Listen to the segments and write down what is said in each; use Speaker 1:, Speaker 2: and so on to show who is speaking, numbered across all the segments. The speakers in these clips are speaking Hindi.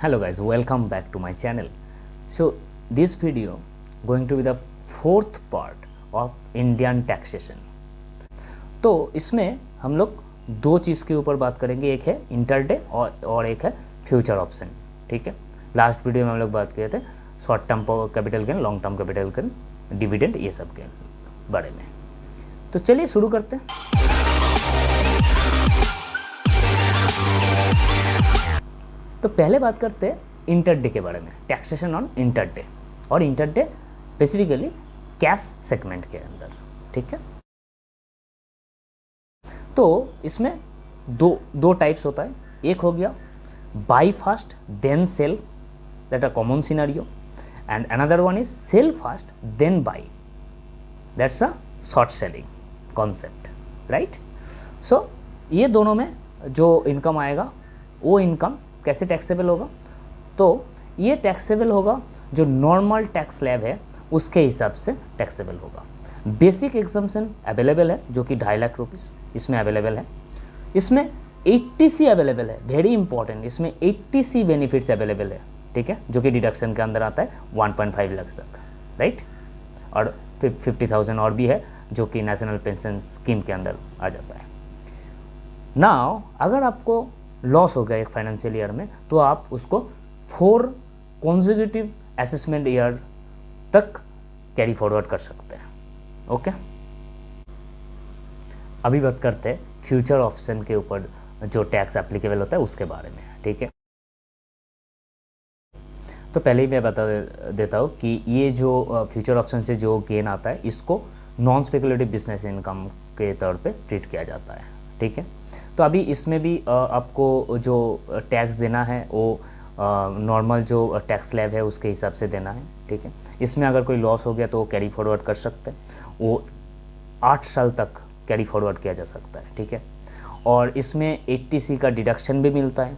Speaker 1: Hello guys, welcome back to my channel. So this video going to be the fourth part of Indian taxation. तो इसमें हम लोग दो चीज़ के ऊपर बात करेंगे, एक है इंटरडे और एक है फ्यूचर ऑप्शन. ठीक है, लास्ट वीडियो में हम लोग बात किए थे short term capital gain, long term capital gain, dividend, ये सब के बारे में. तो चलिए शुरू करते हैं. तो पहले बात करते हैं इंटरडे के बारे में, टैक्सेशन ऑन इंटरडे. और इंटरडे स्पेसिफिकली कैश सेगमेंट के अंदर. ठीक है, तो इसमें दो टाइप्स होता है. एक हो गया buy fast then sell, that a common scenario, and another one is sell fast then buy, that's a short selling concept, right. So ये दोनों में जो इनकम आएगा वो इनकम कैसे टैक्सेबल होगा? तो ये टैक्सेबल होगा जो नॉर्मल टैक्स स्लैब है उसके हिसाब से टैक्सेबल होगा. बेसिक एग्जम्पशन अवेलेबल है जो कि 2.5 लाख रुपीस इसमें अवेलेबल है. इसमें 80C अवेलेबल है, वेरी इंपॉर्टेंट. इसमें 80C बेनिफिट्स अवेलेबल है, ठीक है, जो कि डिडक्शन के अंदर आता है 1.5 लाख तक, राइट. और 50,000 और भी है जो कि नेशनल पेंशन स्कीम के अंदर आ जाता है. नाउ अगर आपको लॉस हो गया एक फाइनेंशियल ईयर में, तो आप उसको 4 कॉन्जिक्यूटिव असेसमेंट ईयर तक कैरी फॉरवर्ड कर सकते हैं. ओके, अभी बात करते हैं फ्यूचर ऑप्शन के ऊपर जो टैक्स एप्लीकेबल होता है उसके बारे में. ठीक है, तो पहले ही मैं बता देता हूँ कि ये जो फ्यूचर ऑप्शन से जो गेन आता है इसको नॉन स्पेकुलेटिव बिजनेस इनकम के तौर पे ट्रीट किया जाता है. ठीक है, तो अभी इसमें भी आपको जो टैक्स देना है वो नॉर्मल जो टैक्स स्लैब है उसके हिसाब से देना है. ठीक है, इसमें अगर कोई लॉस हो गया तो वो कैरी फॉरवर्ड कर सकते हैं. वो 8 साल तक कैरी फॉरवर्ड किया जा सकता है. ठीक है, और इसमें 80C का डिडक्शन भी मिलता है.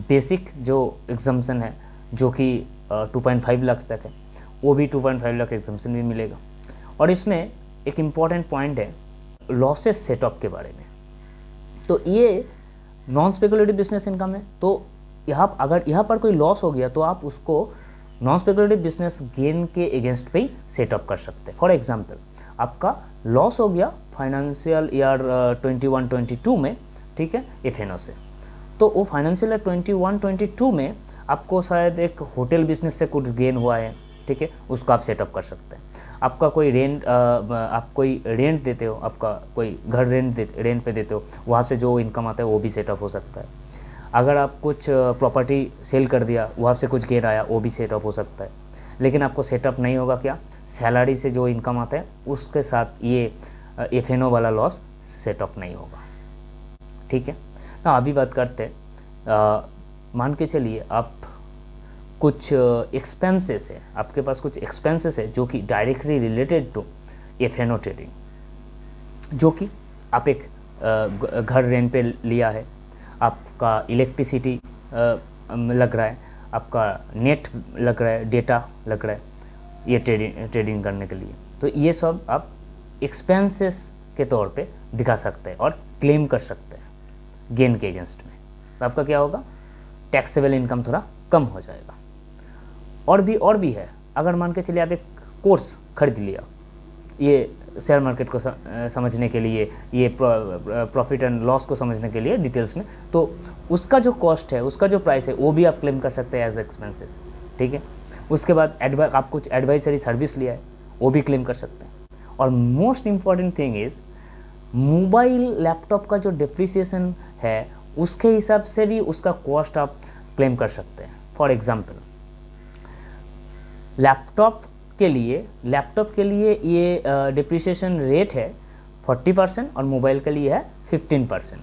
Speaker 1: बेसिक जो एग्जम्पशन है जो कि 2.5 लाख तक है वो भी 2.5 लाख एग्जम्पशन भी मिलेगा. और इसमें एक इम्पॉर्टेंट पॉइंट है लॉसेस सेटअप के बारे में. तो ये नॉन स्पेकुलेटिव बिजनेस इनकम है, तो अगर यहाँ पर कोई लॉस हो गया तो आप उसको नॉन स्पेकुलेटिव बिजनेस गेन के अगेंस्ट पे ही सेटअप कर सकते हैं. फॉर एग्जांपल आपका लॉस हो गया फाइनेंशियल ईयर 21-22 में, ठीक है, एफएनओ से, तो वो फाइनेंशियल ईयर 21-22 में आपको शायद एक होटल बिजनेस से कुछ गेन हुआ है. ठीक है, उसको आप सेटअप कर सकते हैं. आपका कोई आप कोई रेंट देते हो, आपका कोई घर रेंट पे देते हो, वहाँ से जो इनकम आता है वो भी सेटअप हो सकता है. अगर आप कुछ प्रॉपर्टी सेल कर दिया, वहाँ से कुछ गेन आया, वो भी सेटअप हो सकता है. लेकिन आपको सेटअप नहीं होगा क्या? सैलरी से जो इनकम आता है उसके साथ ये एफएनओ वाला लॉस सेटअप नहीं होगा. ठीक है ना. अभी बात करते हैं, मान के चलिए आप कुछ एक्सपेंसेस है, आपके पास कुछ एक्सपेंसेस है जो कि directly related to F N O trading, जो कि आप एक घर रेंट पे लिया है, आपका इलेक्ट्रिसिटी लग रहा है, आपका नेट लग रहा है, डेटा लग रहा है ये ट्रेडिंग करने के लिए. तो ये सब आप एक्सपेंसेस के तौर पे दिखा सकते हैं और क्लेम कर सकते हैं गेन के अगेंस्ट में. तो आपका क्या होगा? टैक्सेबल इनकम थोड़ा कम हो जाएगा. और भी है. अगर मान के चलिए आप एक कोर्स खरीद लिया ये शेयर मार्केट को समझने के लिए, ये प्रॉफिट एंड लॉस को समझने के लिए डिटेल्स में, तो उसका जो कॉस्ट है, उसका जो प्राइस है वो भी आप क्लेम कर सकते हैं एज एक्सपेंसेस. ठीक है, उसके बाद आप कुछ एडवाइजरी सर्विस लिया है वो भी क्लेम कर सकते हैं. और most important thing is mobile laptop का जो डिप्रिसिएशन है उसके हिसाब से भी उसका कॉस्ट आप क्लेम कर सकते हैं. फॉर एग्जाम्पल लैपटॉप के लिए ये डिप्रिसिएशन रेट है 40% और मोबाइल के लिए है 15%.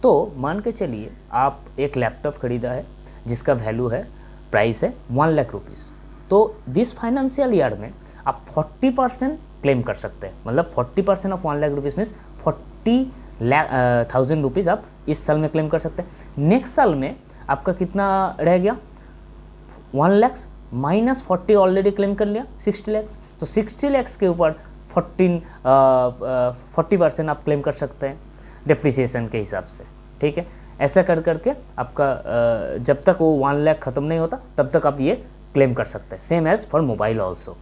Speaker 1: तो मान के चलिए आप एक लैपटॉप खरीदा है जिसका वैल्यू है, प्राइस है 1 लाख रुपीज़. तो दिस फाइनेंशियल ईयर में आप 40% क्लेम कर सकते हैं. मतलब 40% of 1 lakh rupees means 40,000 rupees आप इस साल में क्लेम कर सकते हैं. नेक्स्ट साल में आपका कितना रह गया? 1 लाख माइनस 40 ऑलरेडी क्लेम कर लिया, 60 लैक्स. तो 60 लैक्स के ऊपर 40% आप क्लेम कर सकते हैं डिप्रिसिएशन के हिसाब से. ठीक है, ऐसा कर करके आपका जब तक वो 1 लाख ख़त्म नहीं होता तब तक आप ये क्लेम कर सकते हैं। Same as for mobile also.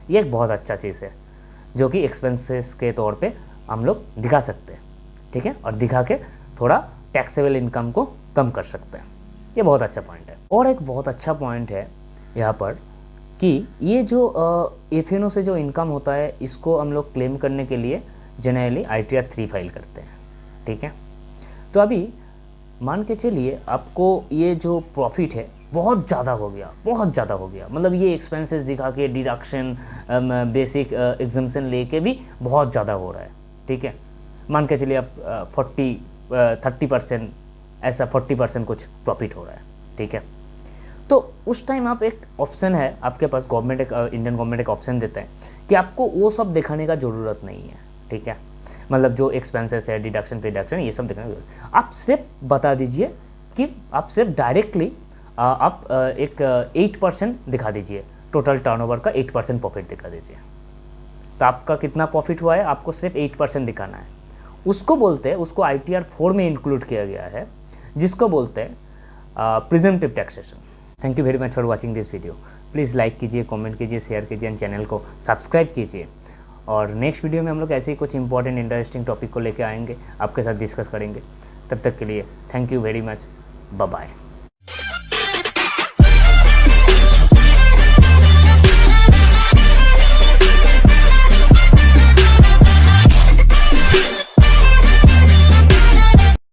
Speaker 1: ये एक बहुत अच्छा चीज़ है जो कि एक्सपेंसेस के तौर पे हम लोग दिखा सकते हैं, ठीक है, और दिखा के थोड़ा टैक्सेबल इनकम को कम कर सकते हैं। ये बहुत अच्छा पॉइंट है। और एक बहुत अच्छा पॉइंट है यहाँ पर कि ये जो एफ से जो इनकम होता है इसको हम लोग क्लेम करने के लिए जनरली ITR 3 फाइल करते हैं, ठीक है। तो अभी मान के चलिए आपको ये जो प्रॉफिट है बहुत ज़्यादा हो गया, बहुत ज़्यादा हो गया, मतलब ये एक्सपेंसेस दिखा के डिडक्शन बेसिक एग्जम्पशन लेके भी बहुत ज़्यादा हो रहा है, ठीक है। मान के चलिए आप 30% ऐसा 40% कुछ प्रॉफिट हो रहा है, ठीक है। तो उस टाइम आप एक ऑप्शन है आपके पास, गवर्नमेंट एक इंडियन गवर्नमेंट एक ऑप्शन देता है कि आपको वो सब दिखाने का ज़रूरत नहीं है, ठीक है। मतलब जो एक्सपेंसेस है, डिडक्शन प्रिडक्शन, ये सब दिखाने का आप सिर्फ बता दीजिए कि आप सिर्फ डायरेक्टली आप एक 8% दिखा दीजिए, टोटल टर्नओवर का 8% प्रॉफिट दिखा दीजिए। तो आपका कितना प्रॉफिट हुआ है आपको सिर्फ 8% दिखाना है। उसको बोलते हैं, उसको ITR 4 में इंक्लूड किया गया है, जिसको बोलते हैं presumptive taxation. Thank you very much for watching this video. Please like कीजिए, कमेंट कीजिए, शेयर कीजिए एंड चैनल को सब्सक्राइब कीजिए। और नेक्स्ट वीडियो में हम लोग ऐसे ही कुछ इंपॉर्टेंट इंटरेस्टिंग टॉपिक को लेकर आएंगे, आपके साथ डिस्कस करेंगे। तब तक के लिए thank you very much, bye bye.